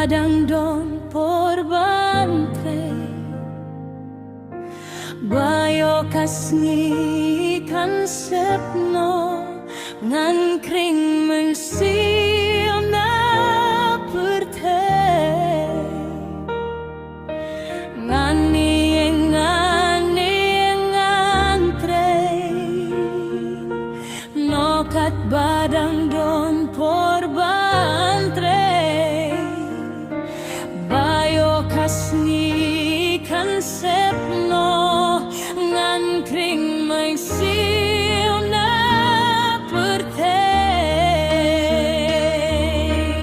badang don porbante bayo kasngi kan sepno ngan kring mensiam na perte ngani ngantre nokat badang don